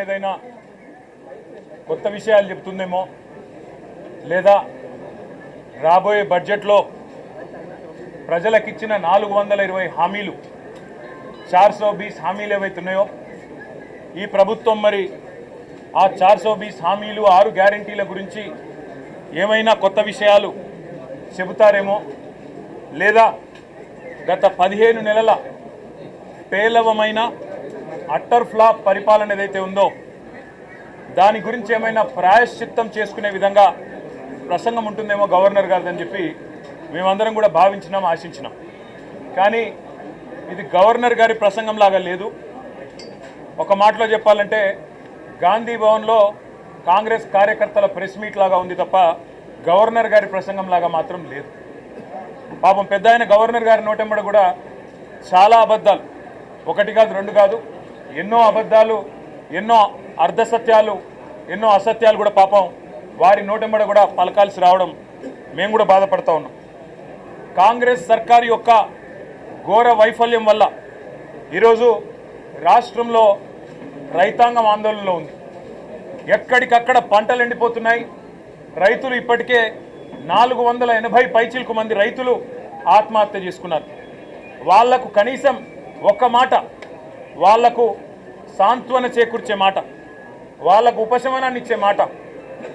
ఏదైనా కొత్త విషయాలు చెప్తుందేమో లేదా రాబోయే బడ్జెట్లో ప్రజలకు ఇచ్చిన 420 హామీలు 420 హామీలు ఏవైతే ఉన్నాయో ఈ ప్రభుత్వం మరి ఆ 420 హామీలు 6 గ్యారెంటీల గురించి ఏమైనా కొత్త విషయాలు చెబుతారేమో లేదా గత 15 నెలల పేలవమైన అట్టర్ ఫ్లాప్ పరిపాలన ఏదైతే ఉందో దాని గురించి ఏమైనా ప్రాయశ్చిత్తం చేసుకునే విధంగా ప్రసంగం ఉంటుందేమో గవర్నర్ గారిదని చెప్పి మేమందరం కూడా భావించినాం, ఆశించినాం. కానీ ఇది గవర్నర్ గారి ప్రసంగం లాగా లేదు. ఒక మాటలో చెప్పాలంటే గాంధీ భవన్లో కాంగ్రెస్ కార్యకర్తల ప్రెస్ మీట్ లాగా ఉంది తప్ప గవర్నర్ గారి ప్రసంగం లాగా మాత్రం లేదు. పాపం పెద్ద ఆయన గవర్నర్ గారి నోటెంబడ కూడా చాలా అబద్ధాలు, ఒకటి కాదు రెండు కాదు, ఎన్నో అబద్ధాలు, ఎన్నో అర్ధసత్యాలు, ఎన్నో అసత్యాలు కూడా పాపం వారి నోటెంబడ కూడా పలకాల్సి రావడం మేము కూడా బాధపడతా ఉన్నాం. కాంగ్రెస్ సర్కారు యొక్క ఘోర వైఫల్యం వల్ల ఈరోజు రాష్ట్రంలో రైతాంగం ఆందోళనలో ఉంది. ఎక్కడికక్కడ పంటలు ఎండిపోతున్నాయి. రైతులు ఇప్పటికే 480 పైచిలకు మంది రైతులు ఆత్మహత్య చేసుకున్నారు. వాళ్లకు కనీసం ఒక్క మాట, వాళ్లకు సాంత్వన చేకూర్చే మాట, వాళ్లకు ఉపశమనాన్ని ఇచ్చే మాట,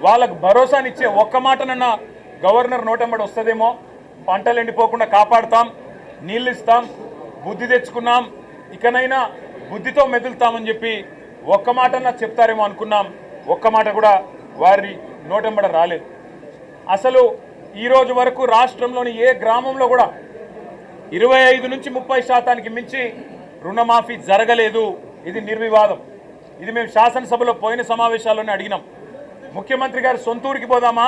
వాళ్ళకు భరోసానిచ్చే ఒక్క మాటనన్నా గవర్నర్ నోటెంబడి వస్తుందేమో. పంటలు ఎండిపోకుండా కాపాడుతాం, నీళ్ళు ఇస్తాం, బుద్ధి తెచ్చుకున్నాం, ఇకనైనా బుద్ధితో మెదులుతామని చెప్పి ఒక్క మాటన్నా చెప్తారేమో అనుకున్నాం. ఒక్క మాట కూడా వారి నోటెంబడ రాలేదు. అసలు ఈరోజు వరకు రాష్ట్రంలోని ఏ గ్రామంలో కూడా 25 నుంచి 30% మించి రుణమాఫీ జరగలేదు. ఇది నిర్వివాదం. ఇది మేము శాసనసభలో పోయిన సమావేశాల్లోనే అడిగినాం. ముఖ్యమంత్రి గారు సొంత ఊరికి పోదామా,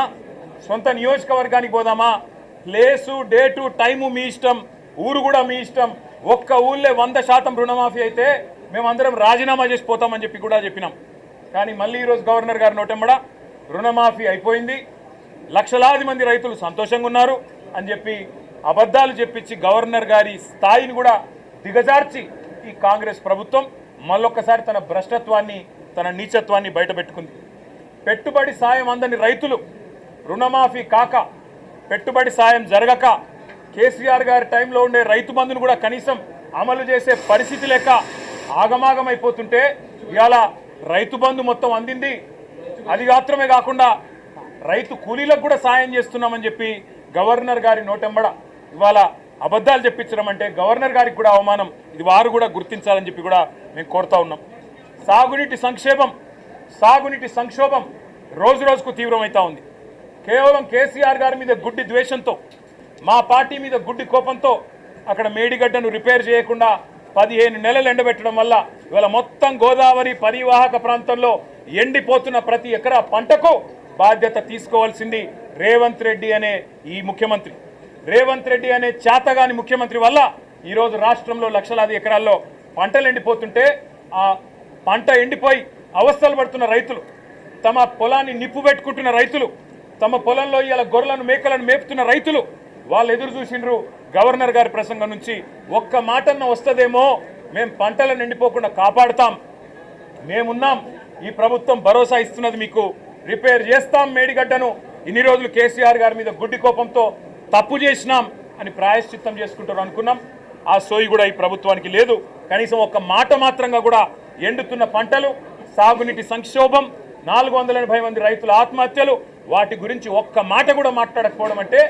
సొంత నియోజకవర్గానికి పోదామా, ప్లేసు డేటు టైము మీ ఇష్టం, ఊరు కూడా మీ ఇష్టం. ఒక్క ఊళ్ళే 100% రుణమాఫీ అయితే మేమందరం రాజీనామా చేసిపోతామని చెప్పి కూడా చెప్పినాం. కానీ మళ్ళీ ఈరోజు గవర్నర్ గారి నోటెంబడ రుణమాఫీ అయిపోయింది, లక్షలాది మంది రైతులు సంతోషంగా ఉన్నారు అని చెప్పి అబద్ధాలు చెప్పించి గవర్నర్ గారి స్థాయిని కూడా దిగజార్చి ఈ కాంగ్రెస్ ప్రభుత్వం మళ్ళొక్కసారి తన భ్రష్టత్వాన్ని, తన నీచత్వాన్ని బయటపెట్టుకుంది. పెట్టుబడి సాయం అందని రైతులు రుణమాఫీ కాక, పెట్టుబడి సాయం జరగక, కేసీఆర్ గారి టైంలో ఉండే రైతు బంధును కూడా కనీసం అమలు చేసే పరిస్థితి లేక ఆగమాగమైపోతుంటే ఇవాళ రైతు బంధు మొత్తం అందింది. అది మాత్రమే కాకుండా రైతు కూలీలకు కూడా సాయం చేస్తున్నామని చెప్పి గవర్నర్ గారి నోటెంబడ ఇవాళ అబద్ధాలు చెప్పించడం అంటే గవర్నర్ గారికి కూడా అవమానం. ఇది వారు కూడా గుర్తించాలని చెప్పి కూడా మేము కోరుతా ఉన్నాం. సాగునీటి సంక్షోభం రోజు రోజుకు తీవ్రమవుతా ఉంది. కేవలం కేసీఆర్ గారి మీద గుడ్డి ద్వేషంతో, మా పార్టీ మీద గుడ్డి కోపంతో అక్కడ మేడిగడ్డను రిపేర్ చేయకుండా 15 నెలలు ఎండబెట్టడం వల్ల ఇవాళ మొత్తం గోదావరి పరివాహక ప్రాంతంలో ఎండిపోతున్న ప్రతి ఎకరా పంటకు బాధ్యత తీసుకోవాల్సింది రేవంత్ రెడ్డి అనే ఈ ముఖ్యమంత్రి. రేవంత్ రెడ్డి అనే చేతగాని ముఖ్యమంత్రి వల్ల ఈరోజు రాష్ట్రంలో లక్షలాది ఎకరాల్లో పంటలు ఎండిపోతుంటే, ఆ పంట ఎండిపోయి అవస్థలు పడుతున్న రైతులు, తమ పొలాన్ని నిప్పు పెట్టుకుంటున్న రైతులు, తమ పొలంలో ఇలా గొర్రెలను మేకలను మేపుతున్న రైతులు వాళ్ళు ఎదురు చూసిండ్రు గవర్నర్ గారి ప్రసంగం నుంచి. ఒక్క మాటన్న వస్తుందేమో, మేము పంటలను ఎండిపోకుండా కాపాడుతాం, మేమున్నాం, ఈ ప్రభుత్వం భరోసా ఇస్తున్నది, మీకు రిపేర్ చేస్తాం మేడిగడ్డను, ఇన్ని రోజులు కేసీఆర్ గారి మీద గుడ్డి కోపంతో తప్పు చేసినాం అని ప్రాయశ్చిత్తం చేసుకుంటారు అనుకున్నాం. ఆ సోయి కూడా ఈ ప్రభుత్వానికి లేదు. కనీసం ఒక్క మాట మాత్రంగా కూడా ఎండుతున్న పంటలు, సాగునీటి సంక్షోభం, 480 మంది రైతుల ఆత్మహత్యలు, వాటి గురించి ఒక్క మాట కూడా మాట్లాడకపోవడం అంటే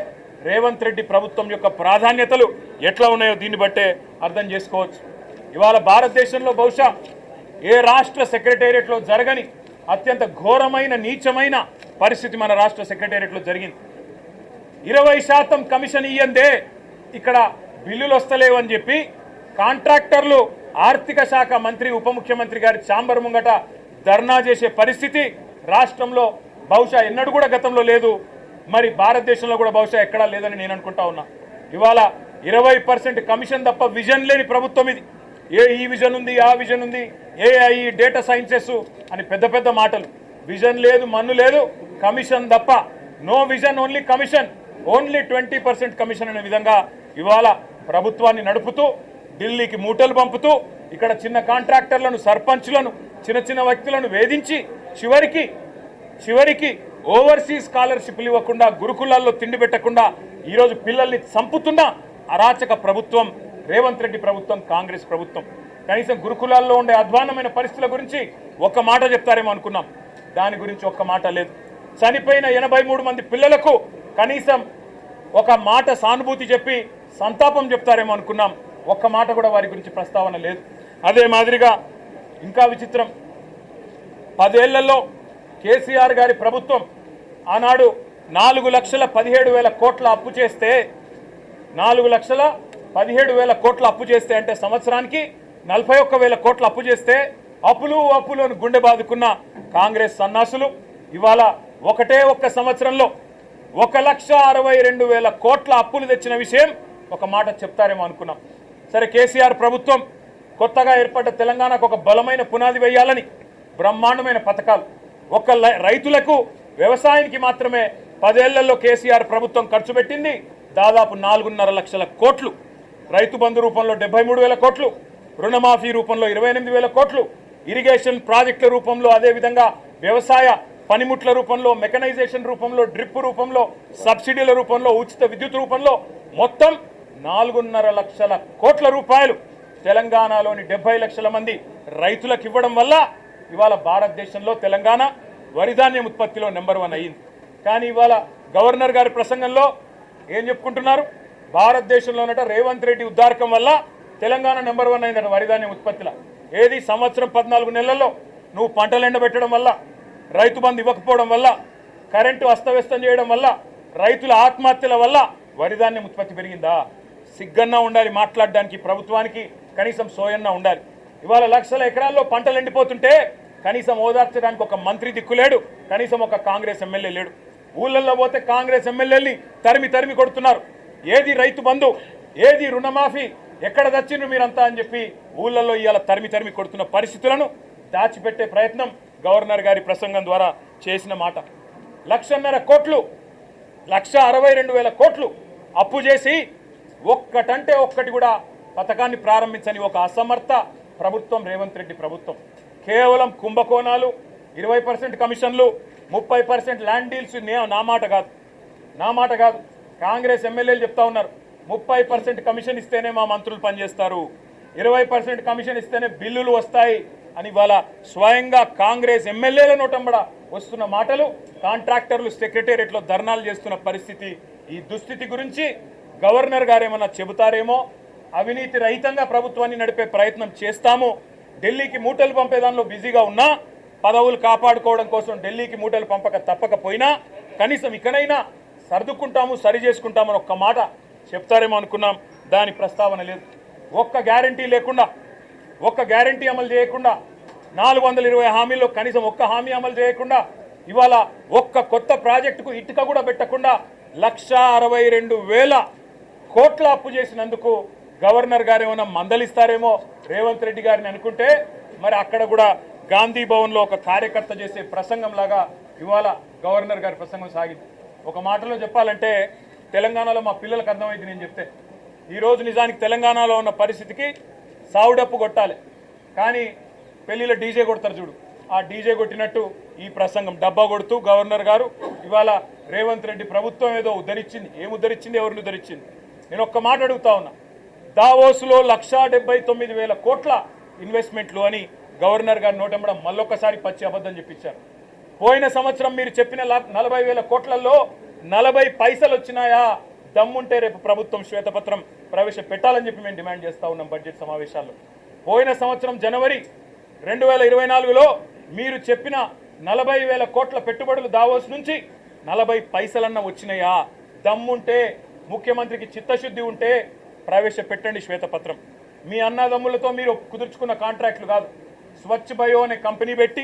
రేవంత్ రెడ్డి ప్రభుత్వం యొక్క ప్రాధాన్యతలు ఎట్లా ఉన్నాయో దీన్ని బట్టే అర్థం చేసుకోవచ్చు. ఇవాళ భారతదేశంలో బహుశా ఏ రాష్ట్ర సెక్రటేరియట్లో జరగని అత్యంత ఘోరమైన నీచమైన పరిస్థితి మన రాష్ట్ర సెక్రటేరియట్లో జరిగింది. 20% కమిషన్ ఇయ్యందే ఇక్కడ బిల్లులు వస్తలేవని చెప్పి కాంట్రాక్టర్లు ఆర్థిక శాఖ మంత్రి, ఉప ముఖ్యమంత్రి గారి ఛాంబర్ ముంగట ధర్నా చేసే పరిస్థితి రాష్ట్రంలో బహుశా ఎన్నడూ కూడా గతంలో లేదు. మరి భారతదేశంలో కూడా బహుశా ఎక్కడా లేదని నేను అనుకుంటా ఉన్నా. ఇవాళ 20% కమిషన్ తప్ప విజన్ లేని ప్రభుత్వం ఇది. ఈ విజన్ ఉంది, ఆ విజన్ ఉంది, ఏఐ, డేటా సైన్సెస్ అని పెద్ద పెద్ద మాటలు. విజన్ లేదు, మన్ను లేదు, కమిషన్ తప్ప. No vision, only commission, only 20% commission అనే విధంగా ఇవాళ ప్రభుత్వాన్ని నడుపుతూ ఢిల్లీకి మూటలు పంపుతూ ఇక్కడ చిన్న కాంట్రాక్టర్లను, సర్పంచ్లను, చిన్న చిన్న వ్యక్తులను వేధించి చివరికి ఓవర్సీస్ స్కాలర్షిప్లు ఇవ్వకుండా గురుకులాల్లో తిండి పెట్టకుండా ఈరోజు పిల్లల్ని చంపుతున్న అరాచక ప్రభుత్వం రేవంత్ రెడ్డి ప్రభుత్వం, కాంగ్రెస్ ప్రభుత్వం. కనీసం గురుకులాల్లో ఉండే అధ్వాన్నమైన పరిస్థితుల గురించి ఒక్క మాట చెప్తారేమో అనుకున్నాం. దాని గురించి ఒక్క మాట లేదు. చనిపోయిన 83 మంది పిల్లలకు కనీసం ఒక మాట సానుభూతి చెప్పి సంతాపం చెప్తారేమో అనుకున్నాం. ఒక్క మాట కూడా వారి గురించి ప్రస్తావన లేదు. అదే మాదిరిగా ఇంకా విచిత్రం, 10 ఏళ్లలో కేసీఆర్ గారి ప్రభుత్వం ఆనాడు 4,17,000 కోట్ల అప్పు చేస్తే 4,17,000 కోట్ల అప్పు చేస్తే అంటే సంవత్సరానికి 41,000 కోట్ల అప్పు చేస్తే అప్పులు అని గుండె బాదుకున్న కాంగ్రెస్ సన్నాసులు ఇవాళ ఒక్క సంవత్సరంలో 1,62,000 కోట్ల అప్పులు తెచ్చిన విషయం ఒక మాట చెప్తారేమో అనుకున్నాం. సరే, కేసీఆర్ ప్రభుత్వం కొత్తగా ఏర్పడ్డ తెలంగాణకు ఒక బలమైన పునాది వేయాలని బ్రహ్మాండమైన పథకాలు, రైతులకు వ్యవసాయానికి మాత్రమే 10 ఏళ్లలో కేసీఆర్ ప్రభుత్వం ఖర్చు పెట్టింది దాదాపు 4.5 లక్షల కోట్లు. రైతు బంధు రూపంలో 73,000 కోట్లు, రుణమాఫీ రూపంలో 28,000 కోట్లు, ఇరిగేషన్ ప్రాజెక్టుల రూపంలో, అదేవిధంగా వ్యవసాయ పనిముట్ల రూపంలో, మెకనైజేషన్ రూపంలో, డ్రిప్ రూపంలో, సబ్సిడీల రూపంలో, ఉచిత విద్యుత్ రూపంలో మొత్తం 4.5 లక్షల కోట్ల రూపాయలు తెలంగాణలోని 70 లక్షల మంది రైతులకు ఇవ్వడం వల్ల ఇవాళ భారతదేశంలో తెలంగాణ వరిధాన్యం ఉత్పత్తిలో నెంబర్ 1 అయ్యింది. కానీ ఇవాళ గవర్నర్ గారి ప్రసంగంలో ఏం చెప్పుకుంటున్నారు? భారతదేశంలోనట రేవంత్ రెడ్డి ఉద్దారకం వల్ల తెలంగాణ నెంబర్ 1 అయిందట వరిధాన్యం ఉత్పత్తిలో. ఏది సంవత్సరం 14 నెలల్లో నువ్వు పంటలు ఎండబెట్టడం వల్ల, రైతు బంధు ఇవ్వకపోవడం వల్ల, కరెంటు అస్తవ్యస్తం చేయడం వల్ల, రైతుల ఆత్మహత్యల వల్ల వరిధాన్యం ఉత్పత్తి పెరిగిందా? సిగ్గన్నా ఉండాలి మాట్లాడడానికి ప్రభుత్వానికి, కనీసం సోయన్నా ఉండాలి. ఇవాళ లక్షల ఎకరాల్లో పంటలు ఎండిపోతుంటే కనీసం ఓదార్చడానికి ఒక మంత్రి దిక్కులేడు, కనీసం ఒక కాంగ్రెస్ ఎమ్మెల్యే లేడు. ఊళ్ళల్లో పోతే కాంగ్రెస్ ఎమ్మెల్యేని తరిమి కొడుతున్నారు. ఏది రైతు బంధు, ఏది రుణమాఫీ, ఎక్కడ తెచ్చిండ్రు మీరంతా అని చెప్పి ఊళ్ళల్లో ఇవాళ తరిమి కొడుతున్న పరిస్థితులను దాచిపెట్టే ప్రయత్నం గవర్నర్ గారి ప్రసంగం ద్వారా చేసిన మాట. 1,50,000 కోట్లు, 1,62,000 కోట్లు అప్పు చేసి ఒక్కటంటే ఒక్కటి కూడా పథకాన్ని ప్రారంభించని ఒక అసమర్థ ప్రభుత్వం రేవంత్ రెడ్డి ప్రభుత్వం. కేవలం కుంభకోణాలు, 20% కమిషన్లు, 30% ల్యాండ్ డీల్స్. నా మాట కాదు, కాంగ్రెస్ ఎమ్మెల్యేలు చెప్తా ఉన్నారు 30% కమిషన్ ఇస్తేనే మా మంత్రులు పనిచేస్తారు, 20% కమిషన్ ఇస్తేనే బిల్లులు వస్తాయి అని ఇవాళ స్వయంగా కాంగ్రెస్ ఎమ్మెల్యేల నోటంబడ వస్తున్న మాటలు, కాంట్రాక్టర్లు సెక్రటేరియట్లో ధర్నాలు చేస్తున్న పరిస్థితి. ఈ దుస్థితి గురించి గవర్నర్ గారు ఏమన్నా చెబుతారేమో. అవినీతి రహితంగా ప్రభుత్వాన్ని నడిపే ప్రయత్నం చేస్తాము, ఢిల్లీకి మూటలు పంపేదానిలో బిజీగా ఉన్నా, పదవులు కాపాడుకోవడం కోసం ఢిల్లీకి మూటలు తప్పకపోయినా కనీసం ఇకనైనా సర్దుకుంటాము, సరి చేసుకుంటామని ఒక్క మాట చెప్తారేమో అనుకున్నాం. దాని ప్రస్తావన లేదు. ఒక్క గ్యారంటీ లేకుండా, ఒక్క గ్యారంటీ అమలు చేయకుండా, 420 హామీల్లో కనీసం ఒక్క హామీ అమలు చేయకుండా, ఇవాళ ఒక్క కొత్త ప్రాజెక్టుకు ఇటుక కూడా పెట్టకుండా 1,62,000 కోట్ల అప్పు చేసినందుకు గవర్నర్ గారు ఏమైనా మందలిస్తారేమో రేవంత్ రెడ్డి గారిని అనుకుంటే, మరి అక్కడ కూడా గాంధీ భవన్లో ఒక కార్యకర్త చేసే ప్రసంగం లాగా ఇవాళ గవర్నర్ గారి ప్రసంగం సాగింది. ఒక మాటలో చెప్పాలంటే తెలంగాణలో మా పిల్లలకు అర్థమైంది నేను చెప్తే. ఈరోజు నిజానికి తెలంగాణలో ఉన్న పరిస్థితికి సావుడప్పు కొట్టాలి, కానీ పెళ్లిలో డీజే కొడతారు చూడు, ఆ డీజే కొట్టినట్టు ఈ ప్రసంగం డబ్బా కొడుతూ గవర్నర్ గారు ఇవాళ రేవంత్ రెడ్డి ప్రభుత్వం ఏదో ఉద్ధరించింది. ఏం ఉద్ధరించింది, ఎవరిని ఉద్ధరించింది? నేను ఒక్క మాట అడుగుతా ఉన్నా. దావోస్లో 1,79,000 కోట్ల ఇన్వెస్ట్మెంట్లు అని గవర్నర్ గారి నోటంబడ మళ్ళొక్కసారి పచ్చి అబద్ధం చెప్పించారు. పోయిన సంవత్సరం మీరు చెప్పిన 40,000 కోట్లలో 40 పైసలు వచ్చినాయా? దమ్ముంటే రేపు ప్రభుత్వం శ్వేతపత్రం ప్రవేశపెట్టాలని చెప్పి మేము డిమాండ్ చేస్తూ ఉన్నాం బడ్జెట్ సమావేశాల్లో. పోయిన సంవత్సరం జనవరి 2024లో మీరు చెప్పిన 40,000 కోట్ల పెట్టుబడులు దావోస్ నుంచి 40 పైసలన్న వచ్చినాయా? దమ్ముంటే, ముఖ్యమంత్రికి చిత్తశుద్ధి ఉంటే ప్రవేశపెట్టండి శ్వేతపత్రం. మీ అన్నదమ్ములతో మీరు కుదుర్చుకున్న కాంట్రాక్టులు కాదు. స్వచ్ఛ బయో అనే కంపెనీ పెట్టి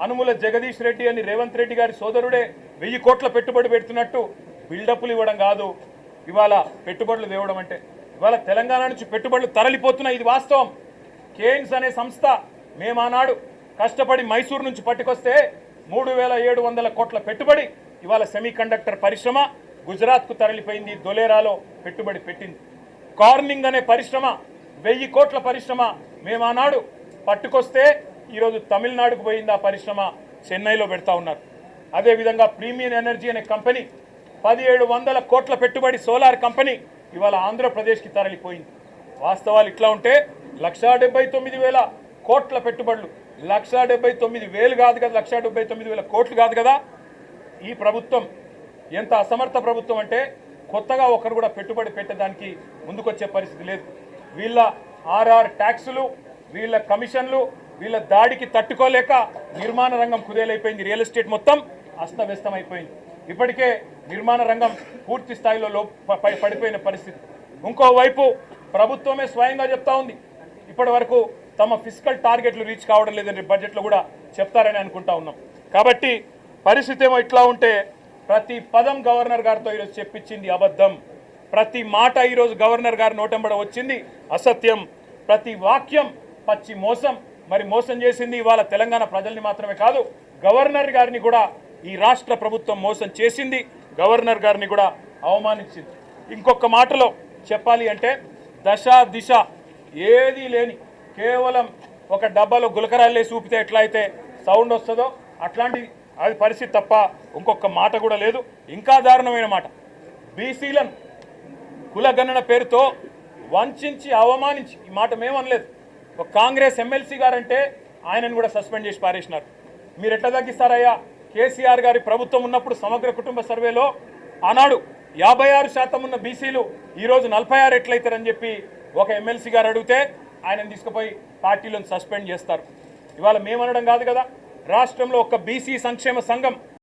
అనుముల జగదీష్ రెడ్డి అని రేవంత్ రెడ్డి గారి సోదరుడే 1000 కోట్ల పెట్టుబడి పెడుతున్నట్టు బిల్డప్లు ఇవ్వడం కాదు ఇవాళ పెట్టుబడులు తేవడం అంటే. ఇవాళ తెలంగాణ నుంచి పెట్టుబడులు తరలిపోతున్నాయి, ఇది వాస్తవం. కేయిన్స్ అనే సంస్థ మేమానాడు కష్టపడి మైసూరు నుంచి పట్టుకొస్తే 3,700 కోట్ల పెట్టుబడి ఇవాళ సెమీ కండక్టర్ పరిశ్రమ గుజరాత్కు తరలిపోయింది, దొలేరాలో పెట్టుబడి పెట్టింది. కార్నింగ్ అనే పరిశ్రమ 1000 కోట్ల పరిశ్రమ మేమానాడు పట్టుకొస్తే ఈరోజు తమిళనాడుకు పోయింది ఆ పరిశ్రమ, చెన్నైలో పెడతా ఉన్నారు. అదేవిధంగా ప్రీమియం ఎనర్జీ అనే కంపెనీ 1700 కోట్ల పెట్టుబడి సోలార్ కంపెనీ ఇవాళ ఆంధ్రప్రదేశ్కి తరలిపోయింది. వాస్తవాలు ఇట్లా ఉంటే 1,79,000 కోట్ల పెట్టుబడులు, 1,79,000 కాదు కదా, 1,79,000 కోట్లు కాదు కదా. ఈ ప్రభుత్వం ఎంత అసమర్థ ప్రభుత్వం అంటే కొత్తగా ఒకరు కూడా పెట్టుబడి పెట్టడానికి ముందుకొచ్చే పరిస్థితి లేదు. వీళ్ళ ఆర్ఆర్ ట్యాక్సులు, వీళ్ళ కమిషన్లు, వీళ్ళ దాడికి తట్టుకోలేక నిర్మాణ రంగం కుదేలైపోయింది. రియల్ ఎస్టేట్ మొత్తం అస్తవ్యస్తం అయిపోయింది. ఇప్పటికే నిర్మాణ రంగం పూర్తి స్థాయిలో పడిపోయిన పరిస్థితి. ఇంకోవైపు ప్రభుత్వమే స్వయంగా చెప్తా ఉంది ఇప్పటి వరకు తమ ఫిస్కల్ టార్గెట్లు రీచ్ కావడం లేదని బడ్జెట్లో కూడా చెప్తారని అనుకుంటా ఉన్నాం. కాబట్టి పరిస్థితి ఏమో ఇట్లా ఉంటే ప్రతి పదం గవర్నర్ గారితో ఈరోజు చెప్పించింది అబద్ధం, ప్రతి మాట ఈరోజు గవర్నర్ గారి నోటెంబడ వచ్చింది అసత్యం, ప్రతి వాక్యం పచ్చి మోసం. మరి మోసం చేసింది ఇవాళ తెలంగాణ ప్రజల్ని మాత్రమే కాదు, గవర్నర్ గారిని కూడా ఈ రాష్ట్ర ప్రభుత్వం మోసం చేసింది, గవర్నర్ గారిని కూడా అవమానించింది. ఇంకొక మాటలో చెప్పాలి అంటే దశ దిశ ఏదీ లేని కేవలం ఒక డబ్బాలో గులకరాళ్ళే చూపితే ఎట్లా అయితే సౌండ్ వస్తుందో అట్లాంటి అది పరిస్థితి తప్ప ఇంకొక మాట కూడా లేదు. ఇంకా దారుణమైన మాట, బీసీలను కులగణన పేరుతో వంచి అవమానించి, ఈ మాట మేమనలేదు, ఒక కాంగ్రెస్ ఎమ్మెల్సీ గారంటే ఆయనను కూడా సస్పెండ్ చేసి పారేసినారు. మీరు ఎట్లా తగ్గిస్తారయ్యా? కేసీఆర్ గారి ప్రభుత్వం ఉన్నప్పుడు సమగ్ర కుటుంబ సర్వేలో ఆనాడు 56% ఉన్న బీసీలు ఈరోజు 46 ఎట్లయితారని చెప్పి ఒక ఎమ్మెల్సీ గారు అడిగితే ఆయనను తీసుకుపోయి పార్టీలను సస్పెండ్ చేస్తారు. ఇవాళ మేమనడం కాదు కదా, రాష్ట్రంలో ఒక బీసీ సంక్షేమ సంఘం